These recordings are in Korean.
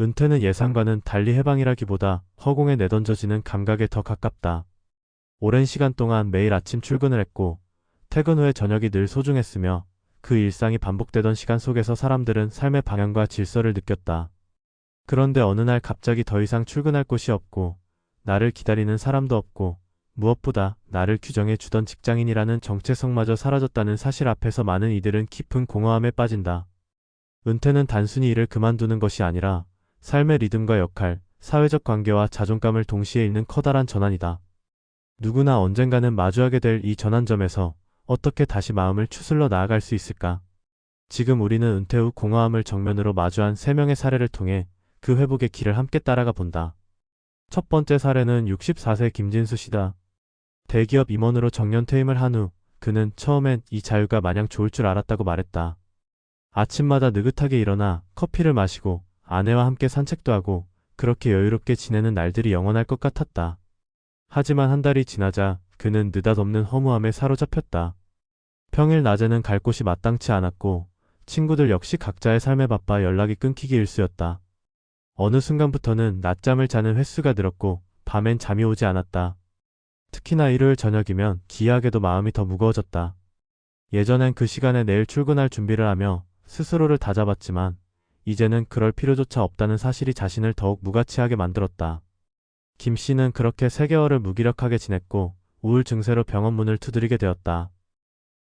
은퇴는 예상과는 달리 해방이라기보다 허공에 내던져지는 감각에 더 가깝다. 오랜 시간 동안 매일 아침 출근을 했고 퇴근 후에 저녁이 늘 소중했으며 그 일상이 반복되던 시간 속에서 사람들은 삶의 방향과 질서를 느꼈다. 그런데 어느 날 갑자기 더 이상 출근할 곳이 없고 나를 기다리는 사람도 없고 무엇보다 나를 규정해 주던 직장인이라는 정체성마저 사라졌다는 사실 앞에서 많은 이들은 깊은 공허함에 빠진다. 은퇴는 단순히 일을 그만두는 것이 아니라 삶의 리듬과 역할, 사회적 관계와 자존감을 동시에 잃는 커다란 전환이다. 누구나 언젠가는 마주하게 될 이 전환점에서 어떻게 다시 마음을 추슬러 나아갈 수 있을까? 지금 우리는 은퇴 후 공허함을 정면으로 마주한 3명의 사례를 통해 그 회복의 길을 함께 따라가 본다. 첫 번째 사례는 64세 김진수 씨다. 대기업 임원으로 정년 퇴임을 한 후 그는 처음엔 이 자유가 마냥 좋을 줄 알았다고 말했다. 아침마다 느긋하게 일어나 커피를 마시고 아내와 함께 산책도 하고 그렇게 여유롭게 지내는 날들이 영원할 것 같았다. 하지만 한 달이 지나자 그는 느닷없는 허무함에 사로잡혔다. 평일 낮에는 갈 곳이 마땅치 않았고 친구들 역시 각자의 삶에 바빠 연락이 끊기기 일쑤였다. 어느 순간부터는 낮잠을 자는 횟수가 늘었고 밤엔 잠이 오지 않았다. 특히나 일요일 저녁이면 기이하게도 마음이 더 무거워졌다. 예전엔 그 시간에 내일 출근할 준비를 하며 스스로를 다잡았지만 이제는 그럴 필요조차 없다는 사실이 자신을 더욱 무가치하게 만들었다. 김 씨는 그렇게 3개월을 무기력하게 지냈고 우울 증세로 병원 문을 두드리게 되었다.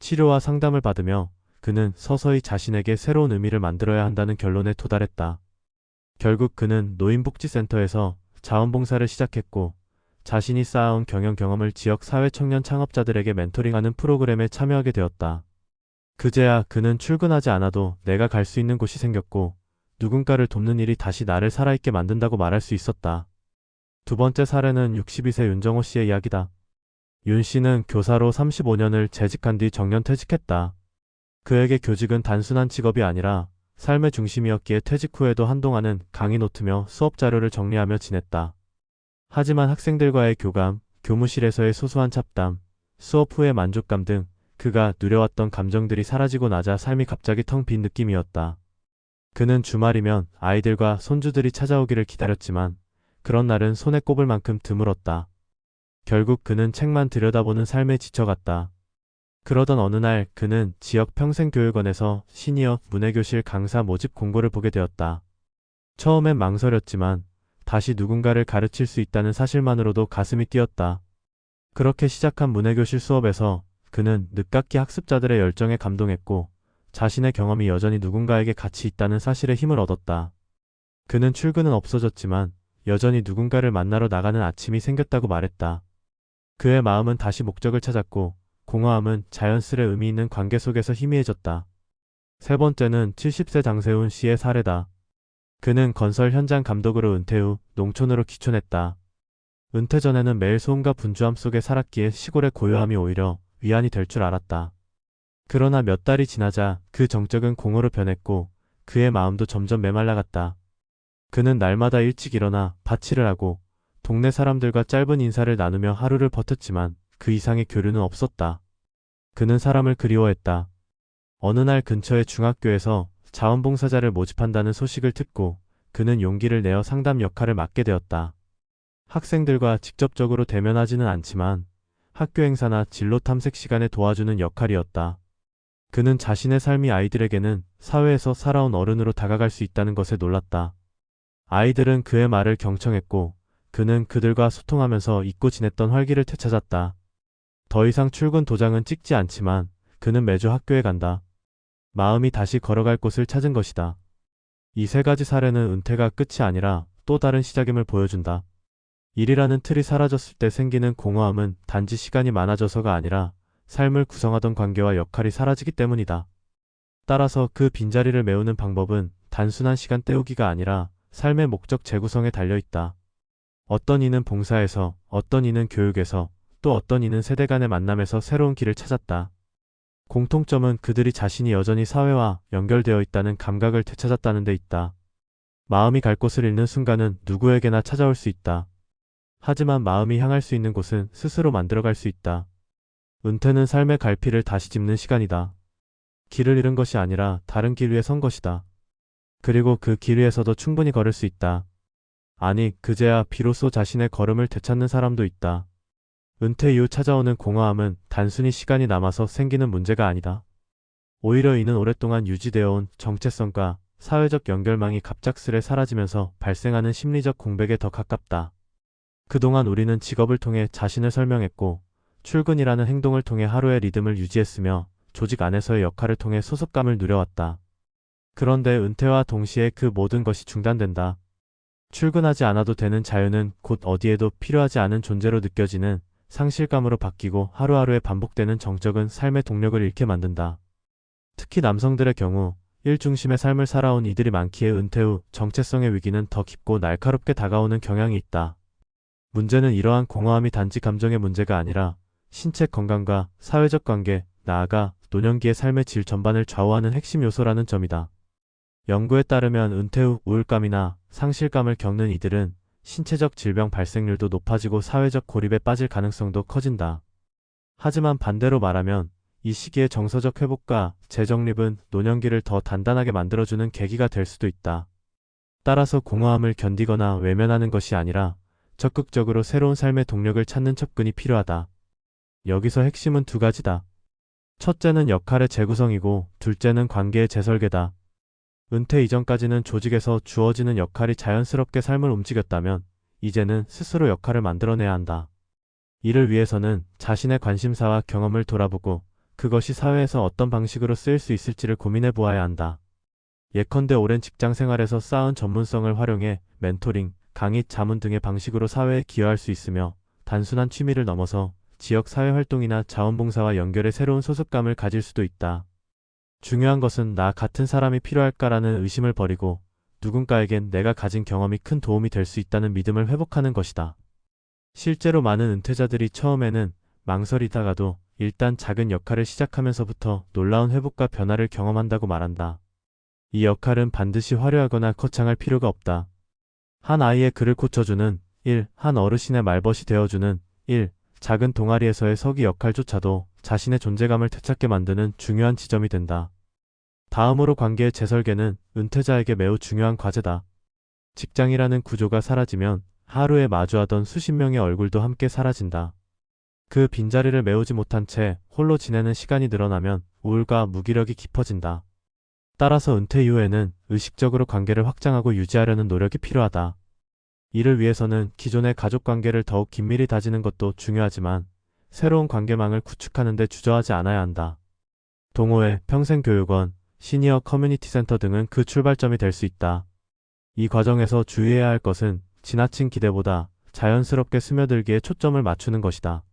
치료와 상담을 받으며 그는 서서히 자신에게 새로운 의미를 만들어야 한다는 결론에 도달했다. 결국 그는 노인복지센터에서 자원봉사를 시작했고 자신이 쌓아온 경영 경험을 지역 사회청년 창업자들에게 멘토링하는 프로그램에 참여하게 되었다. 그제야 그는 출근하지 않아도 내가 갈 수 있는 곳이 생겼고 누군가를 돕는 일이 다시 나를 살아있게 만든다고 말할 수 있었다. 두 번째 사례는 62세 윤정호 씨의 이야기다. 윤 씨는 교사로 35년을 재직한 뒤 정년 퇴직했다. 그에게 교직은 단순한 직업이 아니라 삶의 중심이었기에 퇴직 후에도 한동안은 강의 노트며 수업 자료를 정리하며 지냈다. 하지만 학생들과의 교감, 교무실에서의 소소한 잡담, 수업 후의 만족감 등 그가 누려왔던 감정들이 사라지고 나자 삶이 갑자기 텅 빈 느낌이었다. 그는 주말이면 아이들과 손주들이 찾아오기를 기다렸지만 그런 날은 손에 꼽을 만큼 드물었다. 결국 그는 책만 들여다보는 삶에 지쳐갔다. 그러던 어느 날 그는 지역 평생교육원에서 시니어 문해교실 강사 모집 공고를 보게 되었다. 처음엔 망설였지만 다시 누군가를 가르칠 수 있다는 사실만으로도 가슴이 뛰었다. 그렇게 시작한 문해교실 수업에서 그는 늦깎이 학습자들의 열정에 감동했고 자신의 경험이 여전히 누군가에게 가치 있다는 사실에 힘을 얻었다. 그는 출근은 없어졌지만 여전히 누군가를 만나러 나가는 아침이 생겼다고 말했다. 그의 마음은 다시 목적을 찾았고 공허함은 자연스레 의미 있는 관계 속에서 희미해졌다. 세 번째는 70세 장세훈 씨의 사례다. 그는 건설 현장 감독으로 은퇴 후 농촌으로 귀촌했다. 은퇴 전에는 매일 소음과 분주함 속에 살았기에 시골의 고요함이 오히려 위안이 될 줄 알았다. 그러나 몇 달이 지나자 그 정적은 공허로 변했고 그의 마음도 점점 메말라갔다. 그는 날마다 일찍 일어나 밭일을 하고 동네 사람들과 짧은 인사를 나누며 하루를 버텼지만 그 이상의 교류는 없었다. 그는 사람을 그리워했다. 어느 날 근처의 중학교에서 자원봉사자를 모집한다는 소식을 듣고 그는 용기를 내어 상담 역할을 맡게 되었다. 학생들과 직접적으로 대면하지는 않지만 학교 행사나 진로 탐색 시간에 도와주는 역할이었다. 그는 자신의 삶이 아이들에게는 사회에서 살아온 어른으로 다가갈 수 있다는 것에 놀랐다. 아이들은 그의 말을 경청했고 그는 그들과 소통하면서 잊고 지냈던 활기를 되찾았다. 더 이상 출근 도장은 찍지 않지만 그는 매주 학교에 간다. 마음이 다시 걸어갈 곳을 찾은 것이다. 이 3가지 사례는 은퇴가 끝이 아니라 또 다른 시작임을 보여준다. 일이라는 틀이 사라졌을 때 생기는 공허함은 단지 시간이 많아져서가 아니라 삶을 구성하던 관계와 역할이 사라지기 때문이다. 따라서 그 빈자리를 메우는 방법은 단순한 시간 때우기가 아니라 삶의 목적 재구성에 달려있다. 어떤 이는 봉사에서, 어떤 이는 교육에서, 또 어떤 이는 세대 간의 만남에서 새로운 길을 찾았다. 공통점은 그들이 자신이 여전히 사회와 연결되어 있다는 감각을 되찾았다는 데 있다. 마음이 갈 곳을 잃는 순간은 누구에게나 찾아올 수 있다. 하지만 마음이 향할 수 있는 곳은 스스로 만들어갈 수 있다. 은퇴는 삶의 갈피를 다시 짚는 시간이다. 길을 잃은 것이 아니라 다른 길 위에 선 것이다. 그리고 그 길 위에서도 충분히 걸을 수 있다. 아니, 그제야 비로소 자신의 걸음을 되찾는 사람도 있다. 은퇴 이후 찾아오는 공허함은 단순히 시간이 남아서 생기는 문제가 아니다. 오히려 이는 오랫동안 유지되어 온 정체성과 사회적 연결망이 갑작스레 사라지면서 발생하는 심리적 공백에 더 가깝다. 그동안 우리는 직업을 통해 자신을 설명했고, 출근이라는 행동을 통해 하루의 리듬을 유지했으며, 조직 안에서의 역할을 통해 소속감을 누려왔다. 그런데 은퇴와 동시에 그 모든 것이 중단된다. 출근하지 않아도 되는 자유는 곧 어디에도 필요하지 않은 존재로 느껴지는 상실감으로 바뀌고 하루하루에 반복되는 정적은 삶의 동력을 잃게 만든다. 특히 남성들의 경우 일 중심의 삶을 살아온 이들이 많기에 은퇴 후 정체성의 위기는 더 깊고 날카롭게 다가오는 경향이 있다. 문제는 이러한 공허함이 단지 감정의 문제가 아니라 신체 건강과 사회적 관계, 나아가 노년기의 삶의 질 전반을 좌우하는 핵심 요소라는 점이다. 연구에 따르면 은퇴 후 우울감이나 상실감을 겪는 이들은 신체적 질병 발생률도 높아지고 사회적 고립에 빠질 가능성도 커진다. 하지만 반대로 말하면 이 시기의 정서적 회복과 재정립은 노년기를 더 단단하게 만들어주는 계기가 될 수도 있다. 따라서 공허함을 견디거나 외면하는 것이 아니라 적극적으로 새로운 삶의 동력을 찾는 접근이 필요하다. 여기서 핵심은 두 가지다. 첫째는 역할의 재구성이고 둘째는 관계의 재설계다. 은퇴 이전까지는 조직에서 주어지는 역할이 자연스럽게 삶을 움직였다면 이제는 스스로 역할을 만들어내야 한다. 이를 위해서는 자신의 관심사와 경험을 돌아보고 그것이 사회에서 어떤 방식으로 쓰일 수 있을지를 고민해 보아야 한다. 예컨대 오랜 직장 생활에서 쌓은 전문성을 활용해 멘토링, 강의, 자문 등의 방식으로 사회에 기여할 수 있으며 단순한 취미를 넘어서 지역 사회 활동이나 자원봉사와 연결해 새로운 소속감을 가질 수도 있다. 중요한 것은 나 같은 사람이 필요할까라는 의심을 버리고 누군가에겐 내가 가진 경험이 큰 도움이 될 수 있다는 믿음을 회복하는 것이다. 실제로 많은 은퇴자들이 처음에는 망설이다가도 일단 작은 역할을 시작하면서부터 놀라운 회복과 변화를 경험한다고 말한다. 이 역할은 반드시 화려하거나 거창할 필요가 없다. 한 아이의 글을 고쳐주는 1, 한 어르신의 말벗이 되어주는 1, 작은 동아리에서의 서기 역할조차도 자신의 존재감을 되찾게 만드는 중요한 지점이 된다. 다음으로 관계의 재설계는 은퇴자에게 매우 중요한 과제다. 직장이라는 구조가 사라지면 하루에 마주하던 수십 명의 얼굴도 함께 사라진다. 그 빈자리를 메우지 못한 채 홀로 지내는 시간이 늘어나면 우울과 무기력이 깊어진다. 따라서 은퇴 이후에는 의식적으로 관계를 확장하고 유지하려는 노력이 필요하다. 이를 위해서는 기존의 가족 관계를 더욱 긴밀히 다지는 것도 중요하지만 새로운 관계망을 구축하는 데 주저하지 않아야 한다. 동호회, 평생교육원, 시니어 커뮤니티 센터 등은 그 출발점이 될 수 있다. 이 과정에서 주의해야 할 것은 지나친 기대보다 자연스럽게 스며들기에 초점을 맞추는 것이다.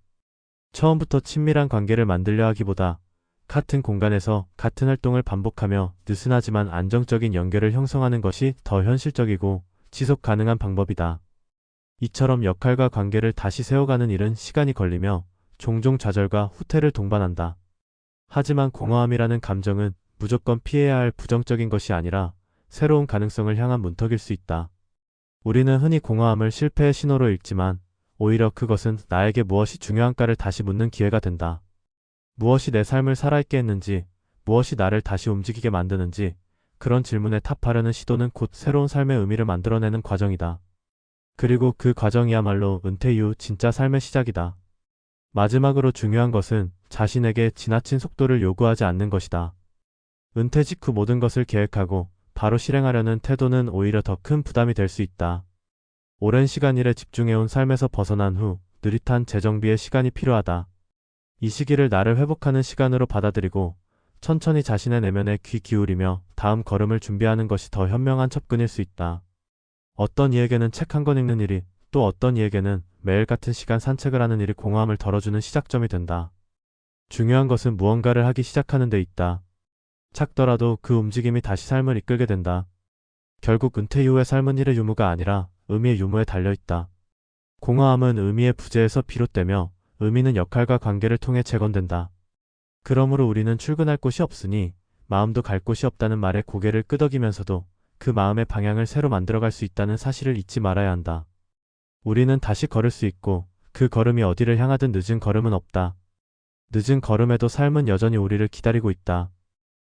처음부터 친밀한 관계를 만들려 하기보다 같은 공간에서 같은 활동을 반복하며 느슨하지만 안정적인 연결을 형성하는 것이 더 현실적이고 지속 가능한 방법이다. 이처럼 역할과 관계를 다시 세워가는 일은 시간이 걸리며 종종 좌절과 후퇴를 동반한다. 하지만 공허함이라는 감정은 무조건 피해야 할 부정적인 것이 아니라 새로운 가능성을 향한 문턱일 수 있다. 우리는 흔히 공허함을 실패의 신호로 읽지만 오히려 그것은 나에게 무엇이 중요한가를 다시 묻는 기회가 된다. 무엇이 내 삶을 살아있게 했는지, 무엇이 나를 다시 움직이게 만드는지, 그런 질문에 답하려는 시도는 곧 새로운 삶의 의미를 만들어내는 과정이다. 그리고 그 과정이야말로 은퇴 이후 진짜 삶의 시작이다. 마지막으로 중요한 것은 자신에게 지나친 속도를 요구하지 않는 것이다. 은퇴 직후 모든 것을 계획하고 바로 실행하려는 태도는 오히려 더 큰 부담이 될 수 있다. 오랜 시간 일에 집중해온 삶에서 벗어난 후 느릿한 재정비의 시간이 필요하다. 이 시기를 나를 회복하는 시간으로 받아들이고 천천히 자신의 내면에 귀 기울이며 다음 걸음을 준비하는 것이 더 현명한 접근일 수 있다. 어떤 이에게는 책 한 권 읽는 일이, 또 어떤 이에게는 매일 같은 시간 산책을 하는 일이 공허함을 덜어주는 시작점이 된다. 중요한 것은 무언가를 하기 시작하는 데 있다. 작더라도 그 움직임이 다시 삶을 이끌게 된다. 결국 은퇴 이후의 삶은 일의 유무가 아니라 의미의 유무에 달려있다. 공허함은 의미의 부재에서 비롯되며 의미는 역할과 관계를 통해 재건된다. 그러므로 우리는 출근할 곳이 없으니 마음도 갈 곳이 없다는 말에 고개를 끄덕이면서도 그 마음의 방향을 새로 만들어갈 수 있다는 사실을 잊지 말아야 한다. 우리는 다시 걸을 수 있고 그 걸음이 어디를 향하든 늦은 걸음은 없다. 늦은 걸음에도 삶은 여전히 우리를 기다리고 있다.